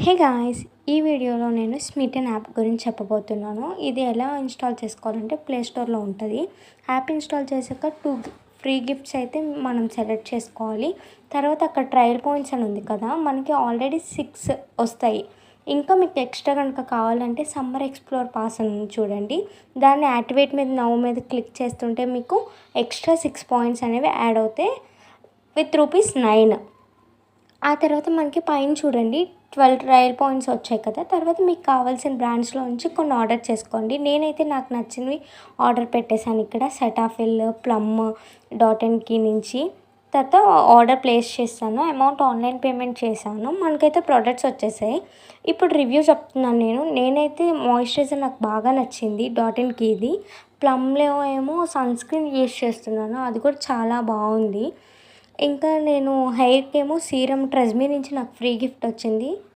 Hey guys, ఈ వీడియోలో నేను స్మిటన్ యాప్ గురించి చెప్పబోతున్నాను. ఇది ఎలా ఇన్స్టాల్ చేసుకోవాలంటే ప్లే స్టోర్లో ఉంటుంది. యాప్ ఇన్స్టాల్ చేశాక 2 ఫ్రీ గిఫ్ట్స్ అయితే మనం సెలెక్ట్ చేసుకోవాలి. తర్వాత అక్కడ ట్రయల్ పాయింట్స్ అని ఉంది కదా, మనకి ఆల్రెడీ 6 వస్తాయి. ఇంకా మీకు ఎక్స్ట్రా కనుక కావాలంటే సమ్మర్ ఎక్స్ప్లోర్ పాస్ అని ఉంది చూడండి, దాన్ని యాక్టివేట్ మీద నవ్వు మీద క్లిక్ చేస్తుంటే మీకు ఎక్స్ట్రా 6 పాయింట్స్ అనేవి యాడ్ అవుతాయి విత్ రూపీస్ 9. ఆ తర్వాత మనకి పైన చూడండి 12 ట్రయల్ పాయింట్స్ వచ్చాయి కదా. తర్వాత మీకు కావాల్సిన బ్రాండ్స్లో నుంచి కొన్ని ఆర్డర్ చేసుకోండి. నేనైతే నాకు నచ్చినవి ఆర్డర్ పెట్టేశాను ఇక్కడ Cetaphil, Plum, Dot and Key నుంచి. తర్వాత ఆర్డర్ ప్లేస్ చేస్తాను, అమౌంట్ ఆన్లైన్ పేమెంట్ చేశాను, మనకైతే ప్రోడక్ట్స్ వచ్చేసాయి. ఇప్పుడు రివ్యూ చెప్తున్నాను నేనైతే మాయిశ్చరైజర్ నాకు బాగా నచ్చింది డాట్ అండ్ కీది. ప్లమ్లో ఏమో సన్ స్క్రీన్ యూస్ చేస్తున్నాను, అది కూడా చాలా బాగుంది. ఇంకా నేను హెయిర్కి ఏమో సీరం ట్రెజ్మీ నుంచి నాకు ఫ్రీ గిఫ్ట్ వచ్చింది.